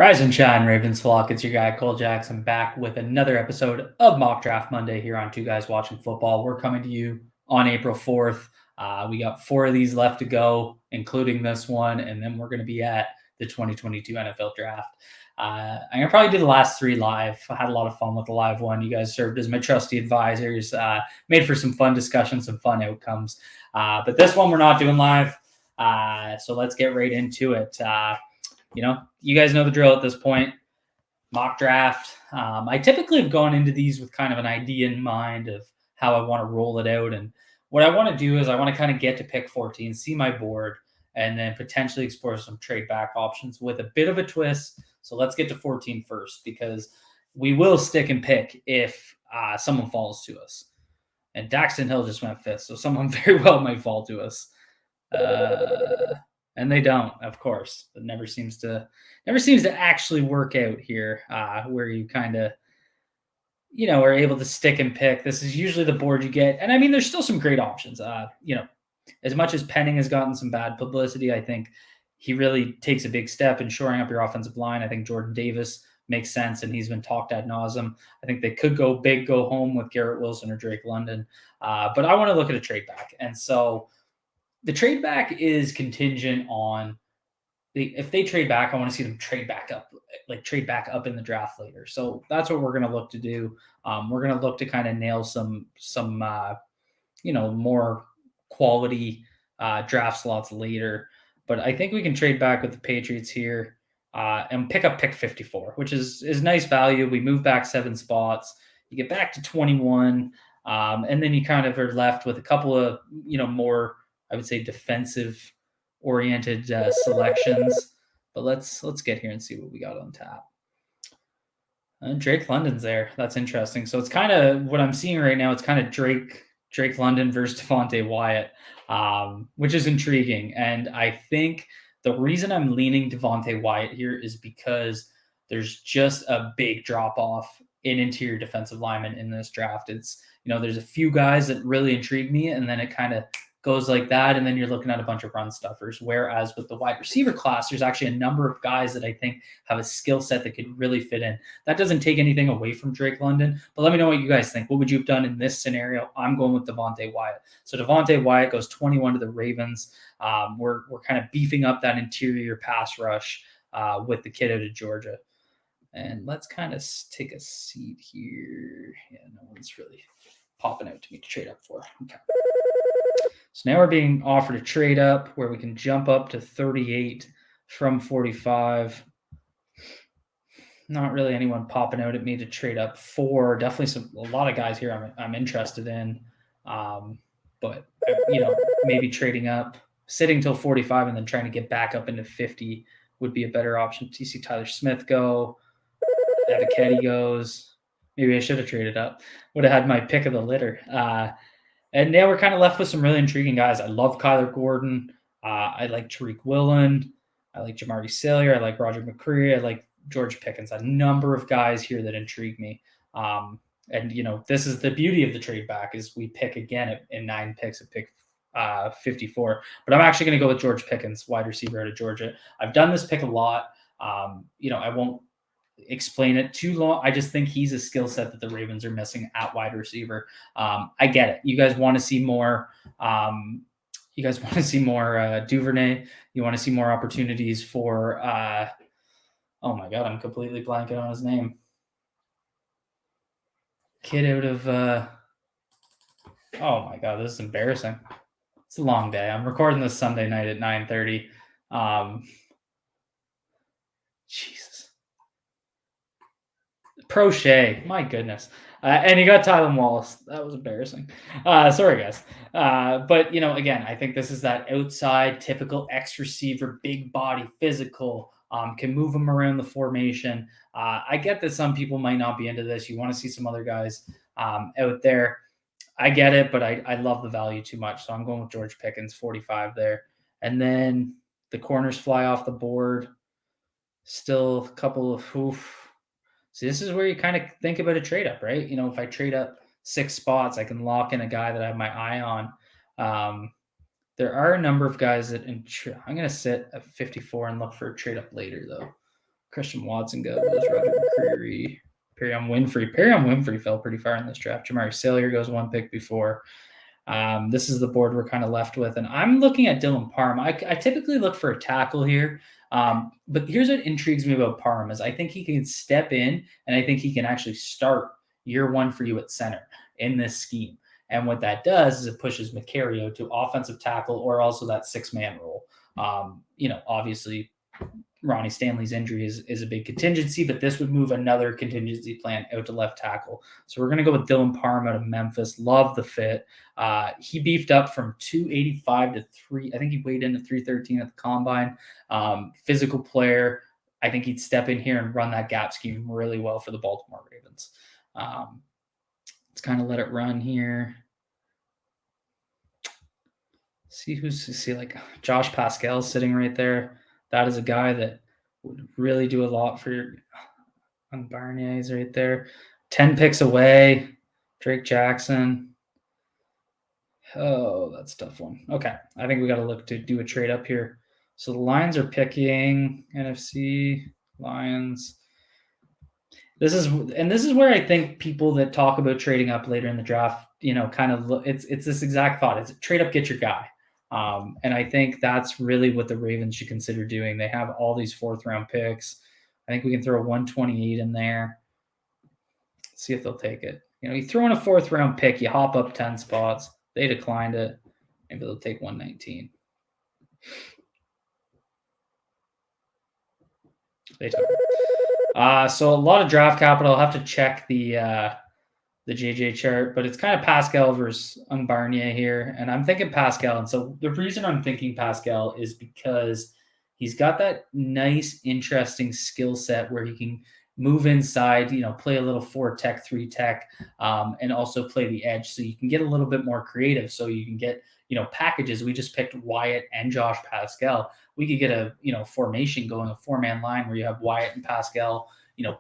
Rise and shine, Ravens flock. It's your guy, Cole Jackson, back with another episode of Mock Draft Monday here on Two Guys Watching Football. We're coming to you on April 4th. We got 4 of these left to go, including this one, and then we're going to be at the 2022 NFL Draft. I'm going to probably do the last 3 live. I had a lot of fun with the live one. You guys served as my trusty advisors, made for some fun discussions, some fun outcomes. But this one we're not doing live, so let's get right into it. You guys know the drill at this point. Mock draft. I typically have gone into these with kind of an idea in mind of how I want to roll it out. And what I want to do is I want to kind of get to pick 14, see my board, and then potentially explore some trade back options with a bit of a twist. So let's get to 14 first, because we will stick and pick if someone falls to us. And Daxton Hill just went 5th, so someone very well might fall to us. And they don't, of course. It never seems to actually work out here, where you kind of, are able to stick and pick. This is usually the board you get, and I mean, there's still some great options. As much as Penning has gotten some bad publicity, I think he really takes a big step in shoring up your offensive line. I think Jordan Davis makes sense, and he's been talked ad nauseum. I think they could go big, go home with Garrett Wilson or Drake London, but I want to look at a trade back, and so the trade back is contingent on if they trade back. I want to see them trade back up in the draft later. So that's what we're going to look to do. We're going to look to kind of nail some more quality draft slots later. But I think we can trade back with the Patriots here and pick up pick 54, which is nice value. We move back 7 spots. You get back to 21, and then you kind of are left with a couple of more, I would say, defensive-oriented selections. But let's get here and see what we got on tap. And Drake London's there. That's interesting. So it's kind of what I'm seeing right now. It's kind of Drake London versus Devontae Wyatt, which is intriguing. And I think the reason I'm leaning Devontae Wyatt here is because there's just a big drop-off in interior defensive linemen in this draft. It's, there's a few guys that really intrigue me, and then it kind of goes like that, and then you're looking at a bunch of run stuffers. Whereas with the wide receiver class, there's actually a number of guys that I think have a skill set that could really fit in. That doesn't take anything away from Drake London, but let me know what you guys think. What would you have done in this scenario? I'm going with Devontae Wyatt. So Devontae Wyatt goes 21 to the Ravens. We're kind of beefing up that interior pass rush with the kid out of Georgia. And let's kind of take a seat here. Yeah, no one's really popping out to me to trade up for. Okay. So now we're being offered a trade up where we can jump up to 38 from 45. Not really anyone popping out at me to trade up for. Definitely a lot of guys here I'm interested in. But maybe trading up, sitting till 45 and then trying to get back up into 50 would be a better option. You see Tyler Smith go. Avocado goes. Maybe I should have traded up. Would have had my pick of the litter. And now we're kind of left with some really intriguing guys. I love Kyler Gordon. I like Tariq Woolen. I like Jamari Salyer. I like Roger McCreary. I like George Pickens. A number of guys here that intrigue me. And this is the beauty of the trade back is we pick again in 9 picks at pick 54. But I'm actually going to go with George Pickens, wide receiver out of Georgia. I've done this pick a lot. I won't explain it too long. I just think he's a skill set that the Ravens are missing at wide receiver. I get it. You guys want to see more. Duvernay. You want to see more opportunities for. Oh my God, I'm completely blanking on his name. Kid out of. Oh my God, this is embarrassing. It's a long day. I'm recording this Sunday night at 9:30. Jesus. Prochet, my goodness. And he got Tylan Wallace. That was embarrassing. Sorry, guys. But, again, I think this is that outside, typical X receiver, big body, physical, can move him around the formation. I get that some people might not be into this. You want to see some other guys out there. I get it, but I love the value too much. So I'm going with George Pickens, 45 there. And then the corners fly off the board. Still a couple of See, this is where you kind of think about a trade up, right? If I trade up 6 spots, I can lock in a guy that I have my eye on. There are a number of guys that I'm going to sit at 54 and look for a trade up later, though. Christian Watson goes, Roger McCreary, Perrion Winfrey. Perrion Winfrey fell pretty far in this draft. Jamari Salyer goes one pick before. This is the board we're kind of left with. And I'm looking at Dylan Parham. I typically look for a tackle here. But here's what intrigues me about Parham is I think he can step in, and I think he can actually start year one for you at center in this scheme. And what that does is it pushes Macario to offensive tackle or also that 6-man role. Obviously Ronnie Stanley's injury is a big contingency, but this would move another contingency plan out to left tackle. So we're going to go with Dylan Parham out of Memphis. Love the fit. He beefed up from 285 to 3. I think he weighed in at 313 at the combine. Physical player. I think he'd step in here and run that gap scheme really well for the Baltimore Ravens. Let's kind of let it run here. See like Josh Pascal sitting right there. That is a guy that would really do a lot for your Barnier's right there. 10 picks away. Drake Jackson. Oh, that's a tough one. Okay. I think we got to look to do a trade up here. So the Lions are picking NFC Lions. This is where I think people that talk about trading up later in the draft, kind of look, it's this exact thought. It's trade up, get your guy. And I think that's really what the Ravens should consider doing. They have all these 4th-round picks. I think we can throw a 128 in there. See if they'll take it. You throw in a 4th-round pick, you hop up 10 spots. They declined it. Maybe they'll take 119. They took it. So a lot of draft capital. I'll have to check the JJ chart, but it's kind of Pascal versus Barnier here. And I'm thinking Pascal. And so the reason I'm thinking Pascal is because he's got that nice, interesting skill set where he can move inside, play a little 4-tech, 3-tech, and also play the edge. So you can get a little bit more creative. So you can get, packages. We just picked Wyatt and Josh Pascal. We could get a, formation going, a 4-man line where you have Wyatt and Pascal,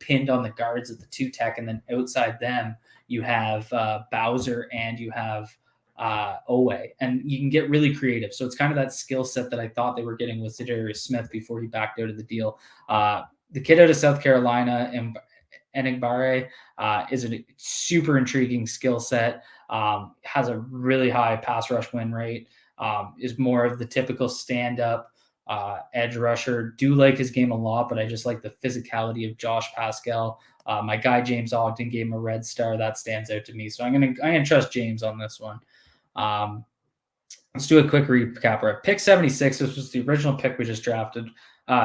pinned on the guards at the 2-tech, and then outside them, you have Bowser and you have Owe, and you can get really creative. So it's kind of that skill set that I thought they were getting with Za'Darius Smith before he backed out of the deal. The kid out of South Carolina, Enigbare, is a super intriguing skill set, has a really high pass rush win rate, is more of the typical stand-up edge rusher. Do like his game a lot, but I just like the physicality of Josh Pascal. My guy James Ogden gave him a red star. That stands out to me. So I'm gonna trust James on this one. Let's do a quick recap. We're at pick 76. This was the original pick we just drafted,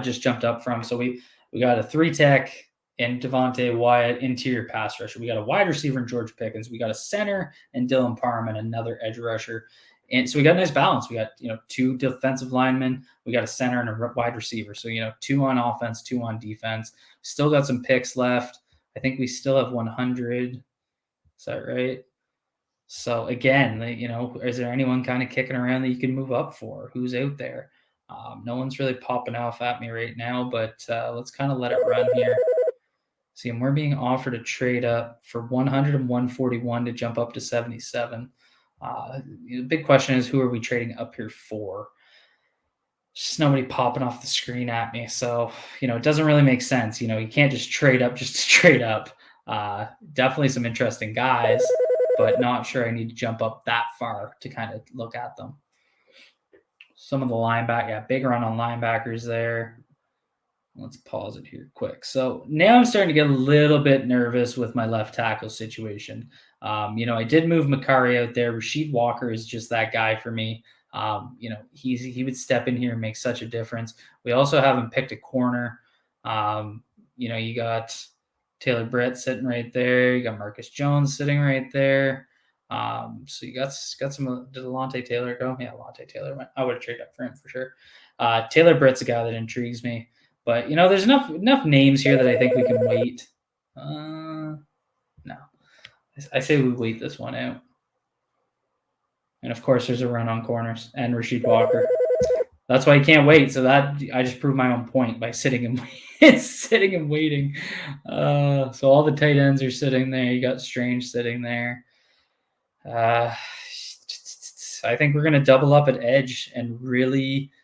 just jumped up from. So we got a 3-tech and Devontae Wyatt, interior pass rusher. We got a wide receiver in George Pickens. We got a center and Dylan Parham and another edge rusher. And so we got a nice balance. We got, 2 defensive linemen. We got a center and a wide receiver. So, 2 on offense, 2 on defense. Still got some picks left. I think we still have 100. Is that right? So again, is there anyone kind of kicking around that you can move up for? Who's out there? No one's really popping off at me right now, but let's kind of let it run here. See, and we're being offered a trade up for 100 and 141 to jump up to 77. The big question is, who are we trading up here for? Just nobody popping off the screen at me. So, it doesn't really make sense. You can't just trade up just to trade up. Definitely some interesting guys, but not sure I need to jump up that far to kind of look at them. Some of the linebacker, big run on linebackers there. Let's pause it here quick. So now I'm starting to get a little bit nervous with my left tackle situation. I did move Makari out there. Rasheed Walker is just that guy for me. He would step in here and make such a difference. We also haven't picked a corner. You got Taylor Britt sitting right there. You got Marcus Jones sitting right there. So you got some. Did Alontae Taylor go? Yeah, Alontae Taylor went. I would have traded up for him for sure. Taylor Britt's a guy that intrigues me. But, there's enough names here that I think we can wait. No. I say we wait this one out. And, of course, there's a run on corners and Rasheed Walker. That's why you can't wait. So that I just proved my own point by sitting and waiting. So all the tight ends are sitting there. You got Strange sitting there. I think we're going to double up at edge and really –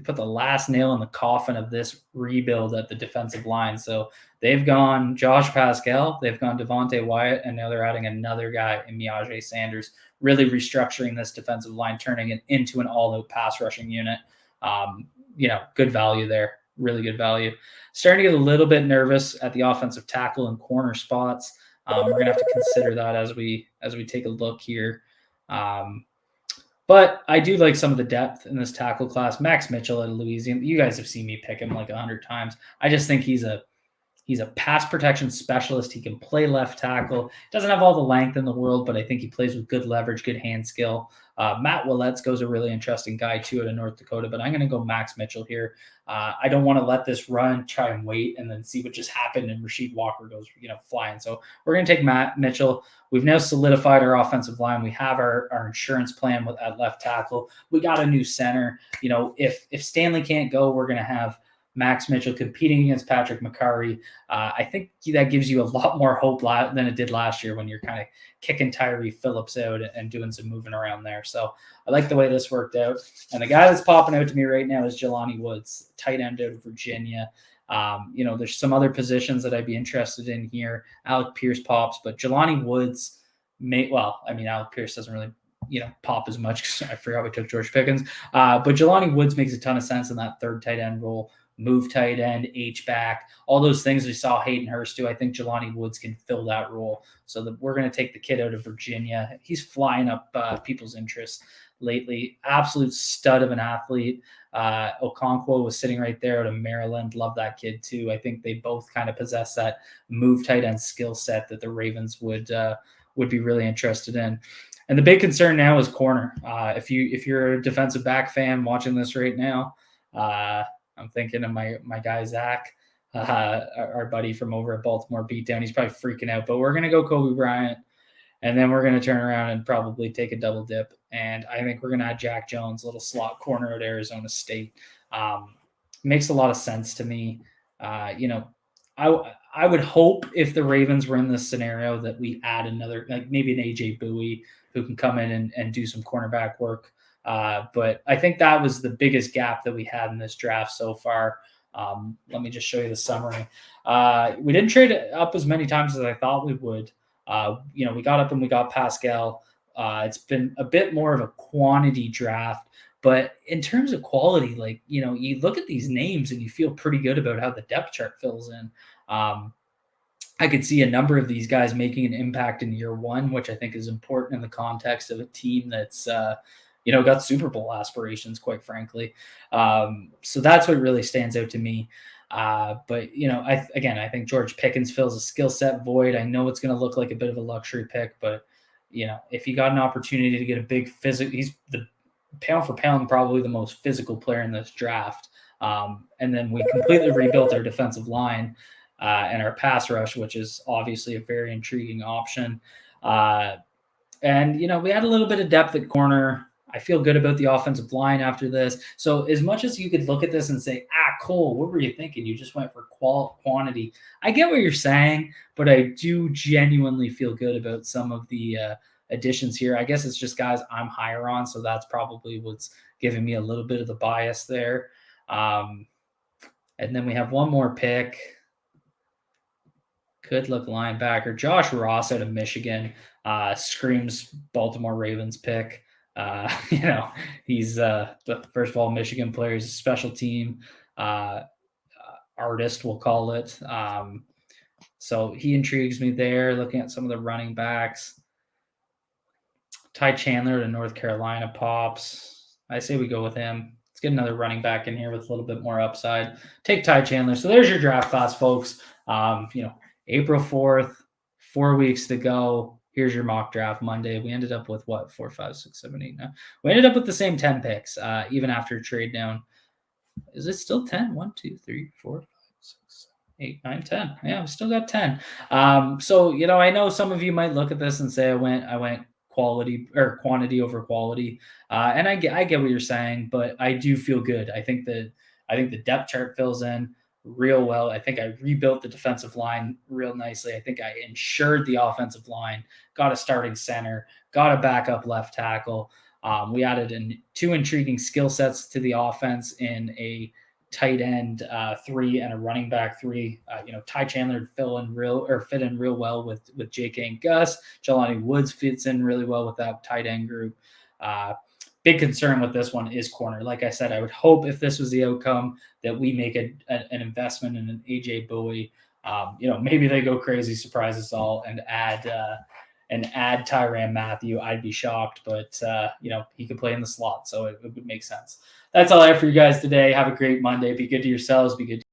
put the last nail in the coffin of this rebuild at the defensive line. So they've gone Josh Pascal, they've gone Devontae Wyatt, and now they're adding another guy in Miaje Sanders, really restructuring this defensive line, turning it into an all-out pass rushing unit. Good value there, really good value. Starting to get a little bit nervous at the offensive tackle and corner spots. We're gonna have to consider that as we take a look here. But I do like some of the depth in this tackle class. Max Mitchell at Louisiana. You guys have seen me pick him like 100 times. I just think he's a pass protection specialist. He can play left tackle. Doesn't have all the length in the world, but I think he plays with good leverage, good hand skill. Matt Willetsko's a really interesting guy too out of North Dakota, but I'm going to go Max Mitchell here. I don't want to let this run, try and wait, and then see what just happened and Rasheed Walker goes, flying. So we're going to take Matt Mitchell. We've now solidified our offensive line. We have our insurance plan at left tackle. We got a new center. If Stanley can't go, we're going to have Max Mitchell competing against Patrick McCurry. I think that gives you a lot more hope than it did last year when you're kind of kicking Tyree Phillips out and doing some moving around there. So I like the way this worked out. And the guy that's popping out to me right now is Jelani Woods, tight end out of Virginia. There's some other positions that I'd be interested in here. Alec Pierce pops, but Jelani Woods Alec Pierce doesn't really pop as much because I forgot we took George Pickens. But Jelani Woods makes a ton of sense in that third tight end role. Move tight end, H-back, all those things we saw Hayden Hurst do. I think Jelani Woods can fill that role. So we're going to take the kid out of Virginia. He's flying up people's interest lately. Absolute stud of an athlete. Okonkwo was sitting right there out of Maryland. Love that kid too. I think they both kind of possess that move tight end skill set that the Ravens would be really interested in. And the big concern now is corner. If you're a defensive back fan watching this right now, I'm thinking of my guy Zach, our buddy from over at Baltimore Beatdown. He's probably freaking out, but we're gonna go Kobe Bryant, and then we're gonna turn around and probably take a double dip. And I think we're gonna add Jack Jones, little slot corner at Arizona State. Makes a lot of sense to me. I would hope if the Ravens were in this scenario that we add another, like maybe an AJ Bowie who can come in and do some cornerback work. But I think that was the biggest gap that we had in this draft so far. Let me just show you the summary. We didn't trade up as many times as I thought we would. We got up and we got Pascal. It's been a bit more of a quantity draft, but in terms of quality, you look at these names and you feel pretty good about how the depth chart fills in. I could see a number of these guys making an impact in year one, which I think is important in the context of a team that's, got Super Bowl aspirations, quite frankly. So that's what really stands out to me. But I think George Pickens fills a skill set void. I know it's going to look like a bit of a luxury pick, but if you got an opportunity to get a big physical, he's the pound for pound, probably the most physical player in this draft. And then we completely rebuilt our defensive line and our pass rush, which is obviously a very intriguing option. And we had a little bit of depth at corner. I feel good about the offensive line after this. So as much as you could look at this and say, Cole, what were you thinking? You just went for quantity. I get what you're saying, but I do genuinely feel good about some of the additions here. I guess it's just guys I'm higher on, so that's probably what's giving me a little bit of the bias there. And then we have one more pick. Good look linebacker. Josh Ross out of Michigan screams Baltimore Ravens pick. He's first of all, Michigan player. He's a special team artist, we'll call it. So he intrigues me there. Looking at some of the running backs. Ty Chandler to North Carolina pops. I say we go with him. Let's get another running back in here with a little bit more upside. Take Ty Chandler. So there's your draft class, folks. April 4th, 4 weeks to go. Here's your mock draft Monday. We ended up with 4, 5, 6, 7, 8, 9. We ended up with the same 10 picks, even after trade down. Is it still 10? 1, 2, 3, 4, 5, 6, 7, 8, 9, 10. Yeah, we still got 10. So I know some of you might look at this and say I went quality or quantity over quality. And I get what you're saying, but I do feel good. I think the depth chart fills in real well. I think I rebuilt the defensive line real nicely. I think I insured the offensive line, got a starting center, got a backup left tackle. We added two intriguing skill sets to the offense in a tight end three and a running back three. Ty Chandler fit in real well with J.K. and Gus. Jelani Woods fits in really well with that tight end group. Big concern with this one is corner. Like I said, I would hope if this was the outcome that we make an investment in an AJ Bowie. Maybe they go crazy, surprise us all, and add Tyrann Mathieu. I'd be shocked, but he could play in the slot, so it would make sense. That's all I have for you guys today. Have a great Monday. Be good to yourselves. Be good to